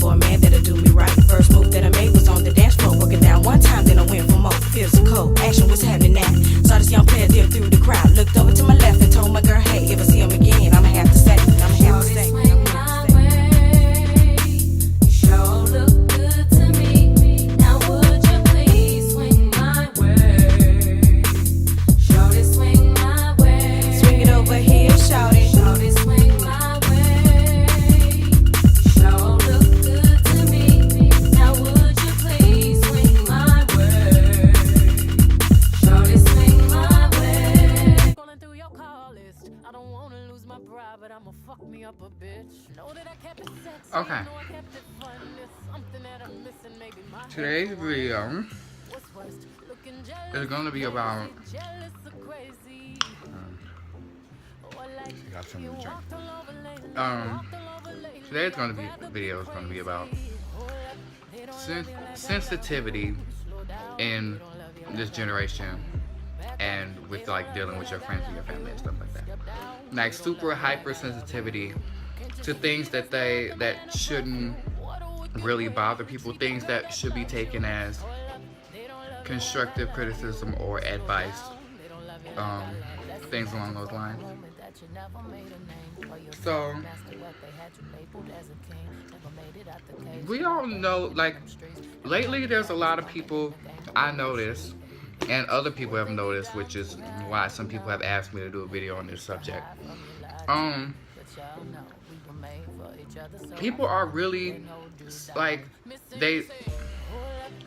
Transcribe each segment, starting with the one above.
for a man that'll do me right. First move that I made was on the dance floor, working down one time, then I went for more. Physical action was happening now. Saw this young player dip through the crowd. Looked over to my left and told my girl, hey, if I see him again, I'ma have to say, I'ma have to say. Okay. Today's video is going to be about got something to drink. Today's video is going to be about sensitivity in this generation, and with like dealing with your friends and your family and stuff like that. Like super hypersensitivity to things that shouldn't really bother people, things that should be taken as constructive criticism or advice, things along those lines. So we all know, like, lately there's a lot of people I notice, and other people have noticed, which is why some people have asked me to do a video on this subject. People are really, like,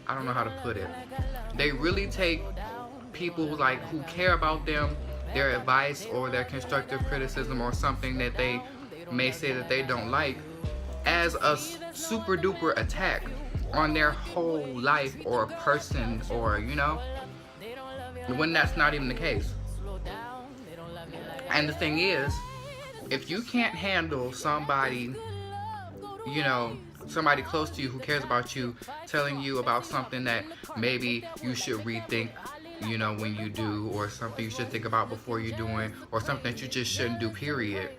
I don't know how to put it. They really take people, like, who care about them, their advice or their constructive criticism or something that they may say that they don't like, as a super duper attack on their whole life or person, or, you know, when that's not even the case. And the thing is, if you can't handle somebody, you know, somebody close to you who cares about you telling you about something that maybe you should rethink, you know, when you do, or something you should think about before you're doing, or something that you just shouldn't do, period,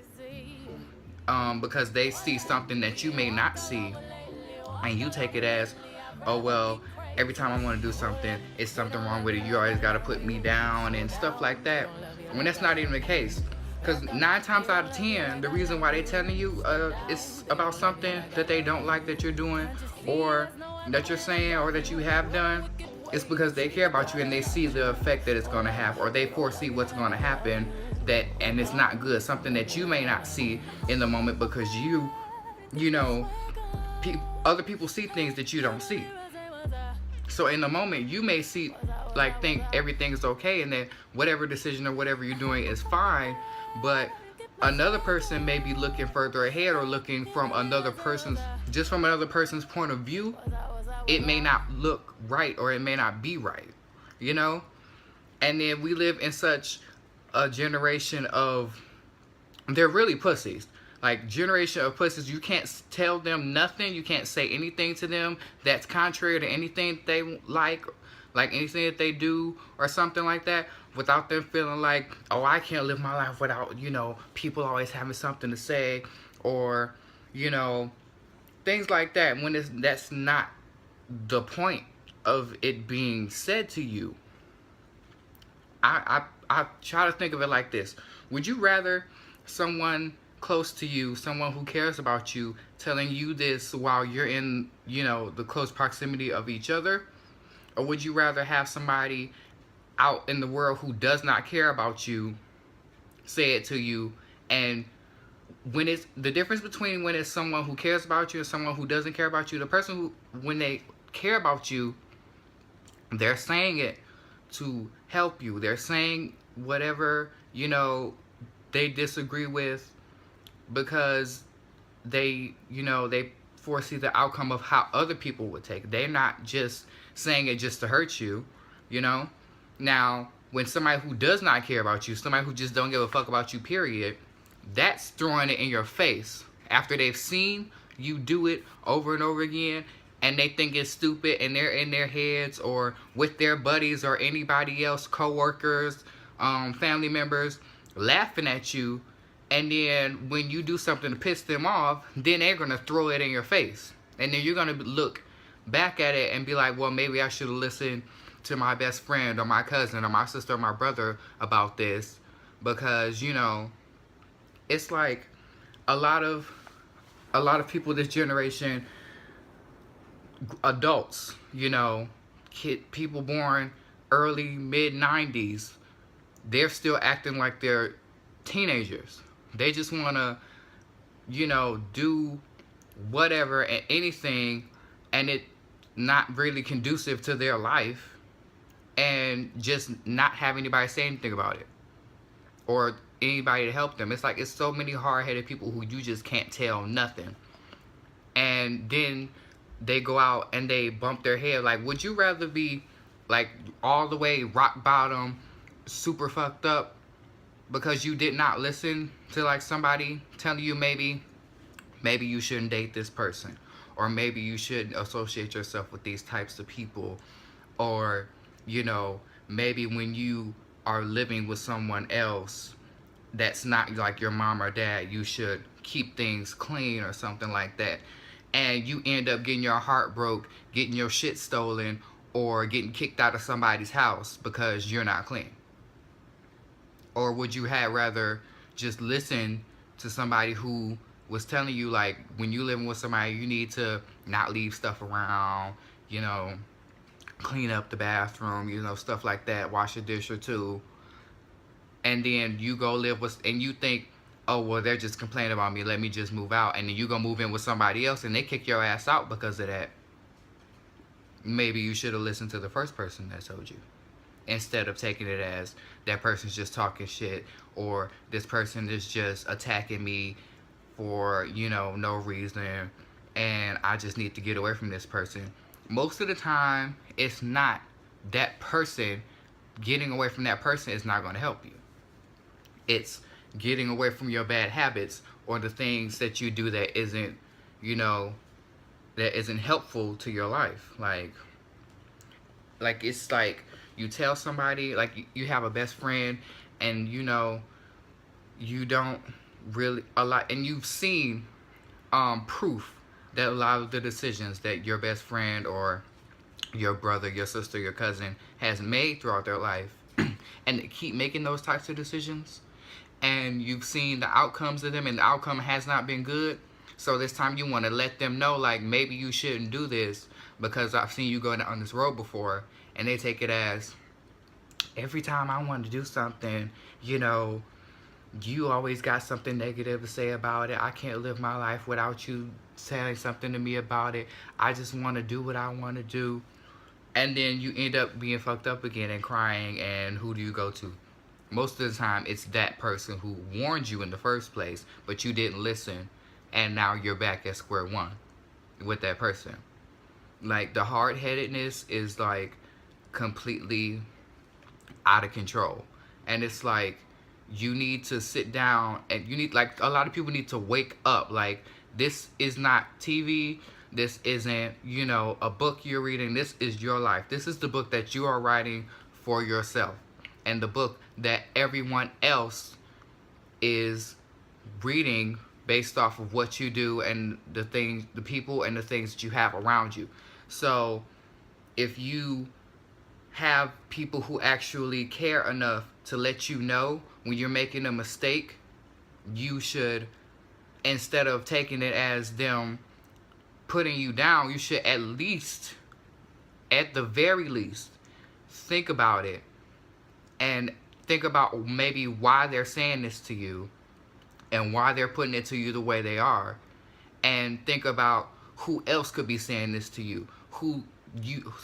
because they see something that you may not see, and you take it as, oh well, every time I want to do something, it's something wrong with it, you always got to put me down and stuff like that, when that's not even the case. Because 9 times out of 10, the reason why they're telling you it's about something that they don't like that you're doing, or that you're saying, or that you have done, it's because they care about you and they see the effect that it's going to have, or they foresee what's going to happen, and it's not good, something that you may not see in the moment, because you know, other people see things that you don't see. So in the moment, you may see, like, think everything is okay and that whatever decision or whatever you're doing is fine, but another person may be looking further ahead, or looking from another person's point of view. It may not look right, or it may not be right, you know? And then we live in such a generation of, they're really pussies. Like, generation of pussies. You can't tell them nothing. You can't say anything to them that's contrary to anything they like anything that they do or something like that, without them feeling like, oh, I can't live my life without, you know, people always having something to say, or, you know, things like that, when that's not the point of it being said to you. I try to think of it like this. Would you rather someone close to you, someone who cares about you, telling you this while you're in, you know, the close proximity of each other? Or would you rather have somebody out in the world who does not care about you say it to you? And when it's the difference between when it's someone who cares about you and someone who doesn't care about you, the person who, when they care about you, they're saying it to help you. They're saying whatever, you know, they disagree with, because they, you know, they foresee the outcome of how other people would take it. They're not just saying it just to hurt you, you know. Now, when somebody who does not care about you, somebody who just don't give a fuck about you, period, that's throwing it in your face after they've seen you do it over and over again, and they think it's stupid, and they're in their heads or with their buddies or anybody else, co-workers, family members, laughing at you. And then when you do something to piss them off, then they're going to throw it in your face. And then you're going to look back at it and be like, well, maybe I should have listened to my best friend or my cousin or my sister or my brother about this. Because, you know, it's like a lot of people this generation, adults, you know, people born early mid 90s, they're still acting like they're teenagers. They just want to, you know, do whatever and anything, and it not really conducive to their life, and just not have anybody say anything about it or anybody to help them. It's like, it's so many hard-headed people who you just can't tell nothing, and then they go out and they bump their head. Like, would you rather be like all the way rock bottom, super fucked up, because you did not listen to like somebody telling you maybe you shouldn't date this person, or maybe you shouldn't associate yourself with these types of people, or, you know, maybe when you are living with someone else that's not like your mom or dad, you should keep things clean or something like that, and you end up getting your heart broke, getting your shit stolen, or getting kicked out of somebody's house because you're not clean? Or would you have rather just listen to somebody who was telling you, like, when you living with somebody, you need to not leave stuff around, you know, clean up the bathroom, you know, stuff like that, wash a dish or two, and then you go live with, and you think, oh, well, they're just complaining about me, let me just move out, and then you go move in with somebody else and they kick your ass out because of that. Maybe you should have listened to the first person that told you, instead of taking it as that person's just talking shit, or this person is just attacking me for, you know, no reason, and I just need to get away from this person. Most of the time, it's not that person. Getting away from that person is not going to help you. It's getting away from your bad habits or the things that you do that isn't, you know, that isn't helpful to your life. Like it's like you tell somebody, like you have a best friend, and you know, you don't really a lot, and you've seen proof that a lot of the decisions that your best friend or your brother, your sister, your cousin has made throughout their life, and they keep making those types of decisions, and you've seen the outcomes of them, and the outcome has not been good. So this time you want to let them know, like, maybe you shouldn't do this because I've seen you go on this road before. And they take it as, every time I want to do something, you know, you always got something negative to say about it. I can't live my life without you saying something to me about it. I just want to do what I want to do. And then you end up being fucked up again and crying, and who do you go to? Most of the time, it's that person who warned you in the first place, but you didn't listen, and now you're back at square one with that person. Like, the hard-headedness is, like, completely out of control. And it's like, you need to sit down, and you need, like, a lot of people need to wake up. Like, this is not TV. This isn't, you know, a book you're reading. This is your life. This is the book that you are writing for yourself, and the book that everyone else is reading based off of what you do and the things, the people and the things that you have around you. So if you have people who actually care enough to let you know when you're making a mistake, you should, instead of taking it as them putting you down, you should at least, at the very least, think about it, and think about maybe why they're saying this to you and why they're putting it to you the way they are, and think about who else could be saying this to you,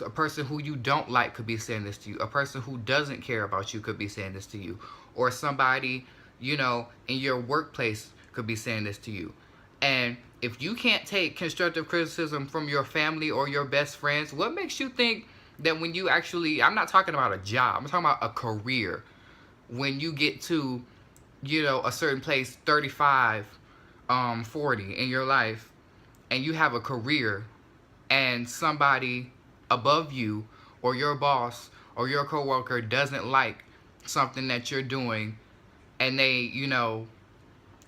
a person who you don't like could be saying this to you, a person who doesn't care about you could be saying this to you, or somebody, you know, in your workplace could be saying this to you. And if you can't take constructive criticism from your family or your best friends, what makes you think that when you actually, I'm not talking about a job, I'm talking about a career, when you get to, you know, a certain place, 35, 40 in your life, and you have a career, and somebody above you or your boss or your coworker doesn't like something that you're doing, and they, you know,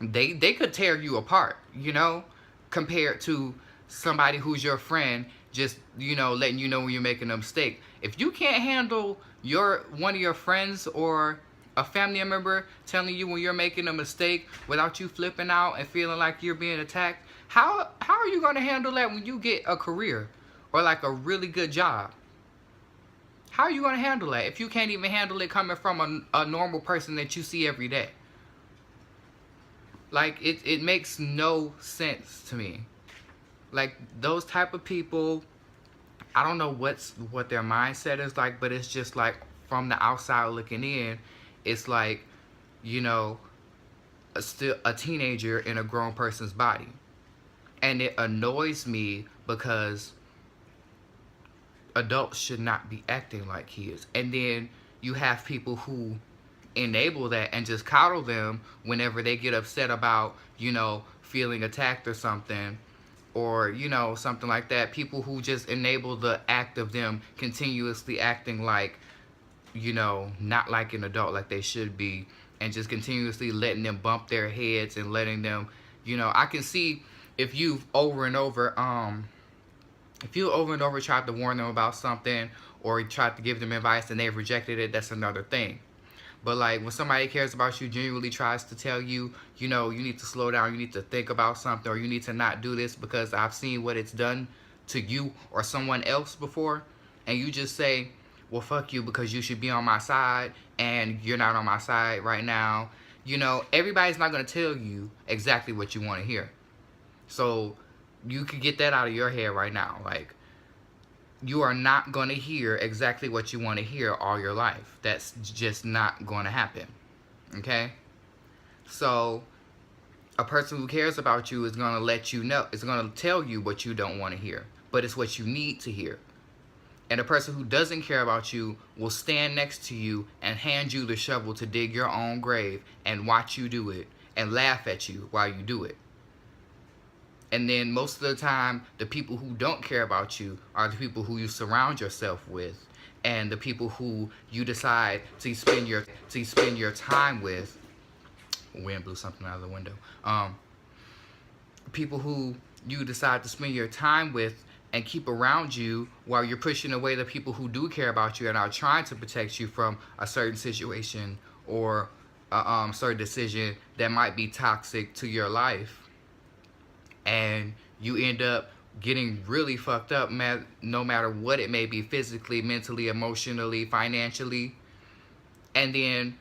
they could tear you apart, you know, compared to somebody who's your friend just, letting you know when you're making a mistake. If you can't handle one of your friends or a family member telling you when you're making a mistake without you flipping out and feeling like you're being attacked, how are you going to handle that when you get a career or like a really good job? How are you going to handle that if you can't even handle it coming from a normal person that you see every day? Like, it makes no sense to me. Like, those type of people, I don't know what their mindset is like, but it's just like, from the outside looking in, it's like, still a teenager in a grown person's body. And it annoys me because adults should not be acting like kids. And then you have people who enable that and just coddle them whenever they get upset about, feeling attacked or something, or, something like that. People who just enable the act of them continuously acting like, not like an adult, like they should be, and just continuously letting them bump their heads and letting them, I can see if you've over and over tried to warn them about something or tried to give them advice and they've rejected it, that's another thing. But like, when somebody cares about you, genuinely tries to tell you, you need to slow down, you need to think about something, or you need to not do this because I've seen what it's done to you or someone else before, and you just say, well, fuck you, because you should be on my side, and you're not on my side right now. Everybody's not going to tell you exactly what you want to hear. So you could get that out of your head right now. Like, you are not going to hear exactly what you want to hear all your life. That's just not going to happen. Okay? So a person who cares about you is going to let you know, is going to tell you what you don't want to hear, but it's what you need to hear. And a person who doesn't care about you will stand next to you and hand you the shovel to dig your own grave and watch you do it and laugh at you while you do it. And then most of the time, the people who don't care about you are the people who you surround yourself with, and the people who you decide to spend your time with. Wind blew something out of the window. People who you decide to spend your time with and keep around you while you're pushing away the people who do care about you and are trying to protect you from a certain situation or a certain decision that might be toxic to your life. And you end up getting really fucked up, no matter what it may be, physically, mentally, emotionally, financially. And then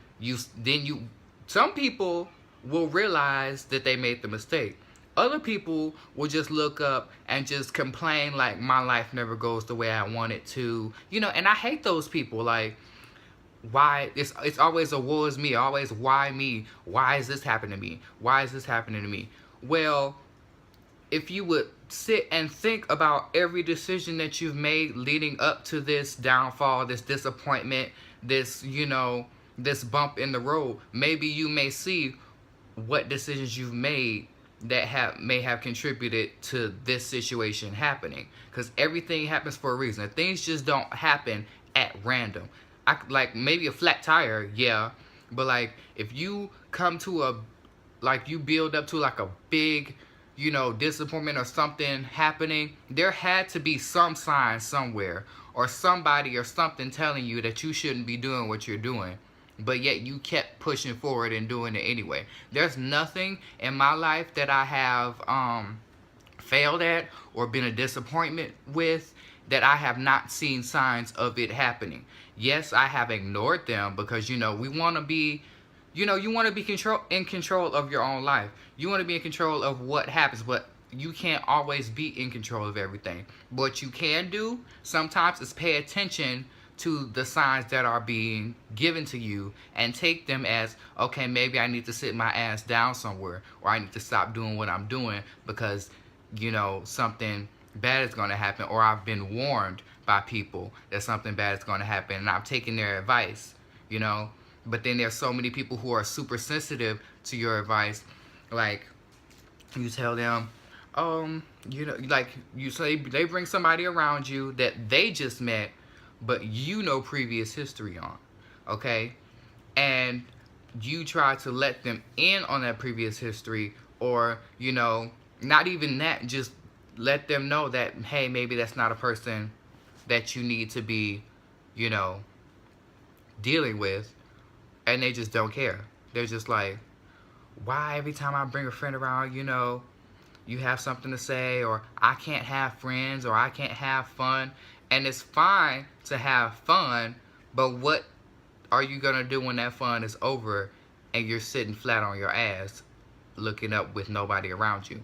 some people will realize that they made the mistake. Other people will just look up and just complain like, my life never goes the way I want it to. And I hate those people. Like, why? It's always a woe is me. Always, why me? Why is this happening to me? Why is this happening to me? Well, if you would sit and think about every decision that you've made leading up to this downfall, this disappointment, this, this bump in the road, maybe you may see what decisions you've made that may have contributed to this situation happening. Because everything happens for a reason. Things just don't happen at random. Like, maybe a flat tire, yeah. But like, if you come to you build up to like a big, disappointment or something happening, there had to be some sign somewhere or somebody or something telling you that you shouldn't be doing what you're doing, but yet you kept pushing forward and doing it anyway. There's nothing in my life that I have failed at or been a disappointment with that I have not seen signs of it happening. Yes, I have ignored them because, we want to be, you want to be in control of your own life. You want to be in control of what happens, but you can't always be in control of everything. What you can do sometimes is pay attention to the signs that are being given to you and take them as, okay, maybe I need to sit my ass down somewhere, or I need to stop doing what I'm doing because, something bad is going to happen, or I've been warned by people that something bad is going to happen, and I'm taking their advice, But then there's so many people who are super sensitive to your advice. Like, you tell them, like, you say they bring somebody around you that they just met, but previous history on, okay? And you try to let them in on that previous history, or, not even that, just let them know that, hey, maybe that's not a person that you need to be, you know, dealing with, and they just don't care. They're just like, why every time I bring a friend around, you know, you have something to say, or I can't have friends, or I can't have fun. And it's fine to have fun, but what are you gonna do when that fun is over and you're sitting flat on your ass looking up with nobody around you?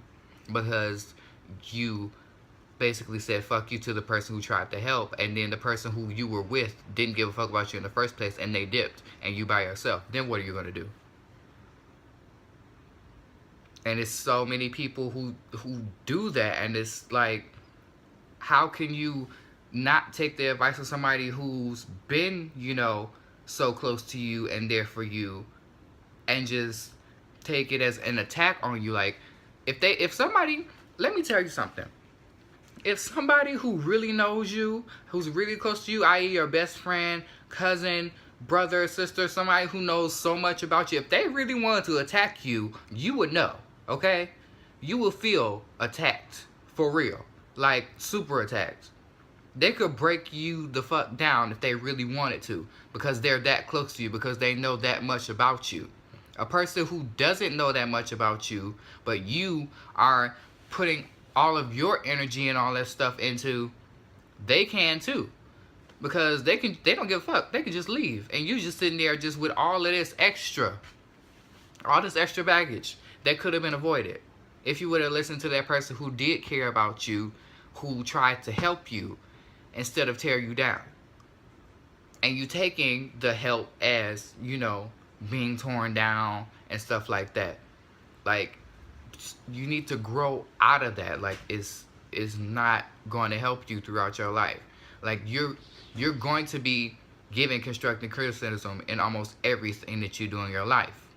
Because you basically said fuck you to the person who tried to help, and then the person who you were with didn't give a fuck about you in the first place, and they dipped, and you by yourself. Then what are you gonna do? And it's so many people who do that, and it's like, how can you not take the advice of somebody who's been, you know, so close to you and there for you, and just take it as an attack on you? Like, if somebody, let me tell you something. If somebody who really knows you, who's really close to you, i.e. your best friend, cousin, brother, sister, somebody who knows so much about you, if they really wanted to attack you, you would know, okay? You will feel attacked, for real. Like, super attacked. They could break you the fuck down if they really wanted to, because they're that close to you, because they know that much about you. A person who doesn't know that much about you, but you are putting all of your energy and all that stuff into, they can too. Because they don't give a fuck. They can just leave. And you just sitting there just with all of this extra. All this extra baggage that could have been avoided if you would have listened to that person who did care about you, who tried to help you instead of tear you down. And you taking the help as, you know, being torn down and stuff like that. Like, you need to grow out of that. Like, it's not going to help you throughout your life. Like, you're going to be giving constructive criticism in almost everything that you do in your life.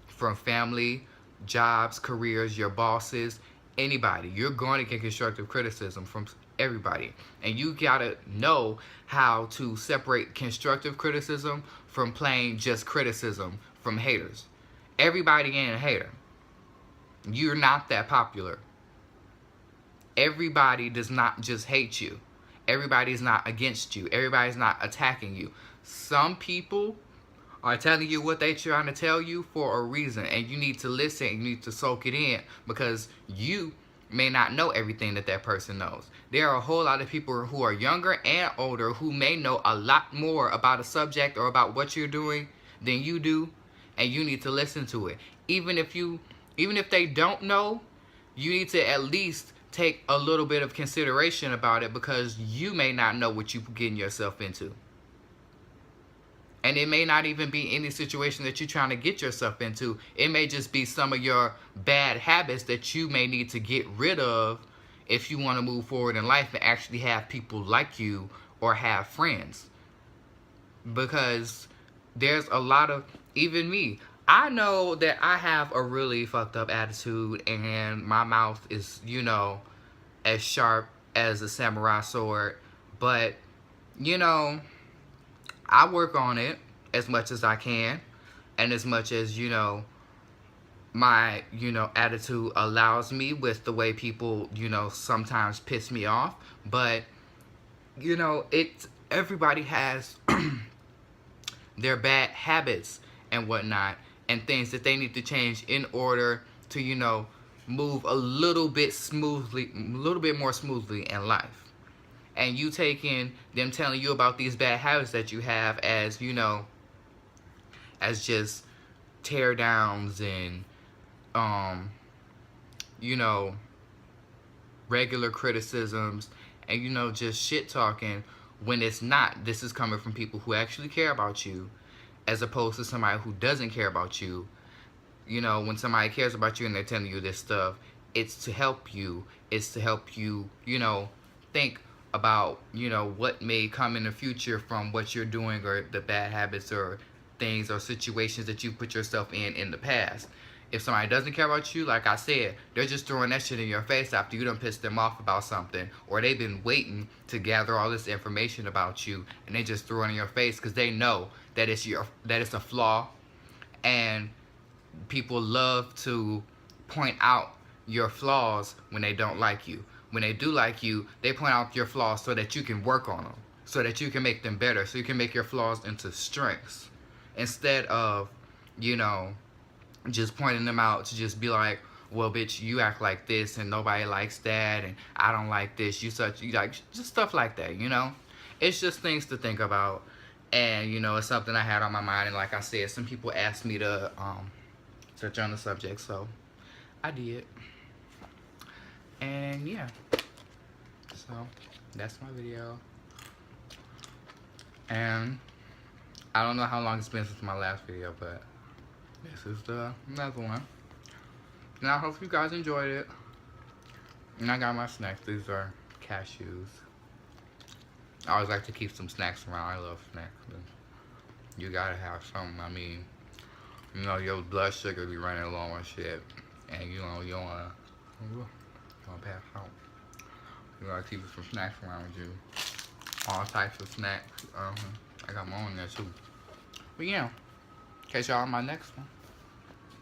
From family, jobs, careers, your bosses, anybody. You're going to get constructive criticism from everybody. And you gotta know how to separate constructive criticism from plain just criticism from haters. Everybody ain't a hater. You're not that popular. Everybody does not just hate you. Everybody's not against you. Everybody's not attacking you. Some people are telling you what they're trying to tell you for a reason, and you need to listen and you need to soak it in, because you may not know everything that that person knows. There are a whole lot of people who are younger and older who may know a lot more about a subject or about what you're doing than you do, and you need to listen to it. Even if they don't know, you need to at least take a little bit of consideration about it, because you may not know what you're getting yourself into. And it may not even be any situation that you're trying to get yourself into. It may just be some of your bad habits that you may need to get rid of if you want to move forward in life and actually have people like you or have friends. Because there's a lot of, even me, I know that I have a really fucked up attitude, and my mouth is, you know, as sharp as a samurai sword. But, you know, I work on it as much as I can, and as much as, you know, my, you know, attitude allows me with the way people, you know, sometimes piss me off. But, you know, everybody has their bad habits and whatnot, and things that they need to change in order to, you know, move a little bit more smoothly in life. And you taking them telling you about these bad habits that you have as, you know, as just tear downs and, you know, regular criticisms and, you know, just shit talking, when it's not. This is coming from people who actually care about you, as opposed to somebody who doesn't care about you. You know, when somebody cares about you and they're telling you this stuff, it's to help you. It's to help you, you know, think about, you know, what may come in the future from what you're doing, or the bad habits or things or situations that you put yourself in the past. If somebody doesn't care about you, like I said, they're just throwing that shit in your face after you done pissed them off about something, or they've been waiting to gather all this information about you, and they just throw it in your face because they know that it's a flaw. And people love to point out your flaws when they don't like you. when they do like you, they point out your flaws so that you can work on them, so that you can make them better, so you can make your flaws into strengths, instead of, you know, just pointing them out to just be like, well, bitch, you act like this and nobody likes that, and I don't like this, you like, just stuff like that, you know. It's just things to think about, and you know, it's something I had on my mind, and like I said, some people asked me to touch on the subject, so I did. And yeah, so that's my video, and I don't know how long it's been since my last video, but this is another one. And I hope you guys enjoyed it. And I got my snacks. These are cashews. I always like to keep some snacks around. I love snacks. You gotta have some. I mean, you know, your blood sugar be running low and shit, and you know, you don't wanna pass out. You gotta keep some snacks around with you. All types of snacks. I got my own there too. But yeah, catch y'all on my next one.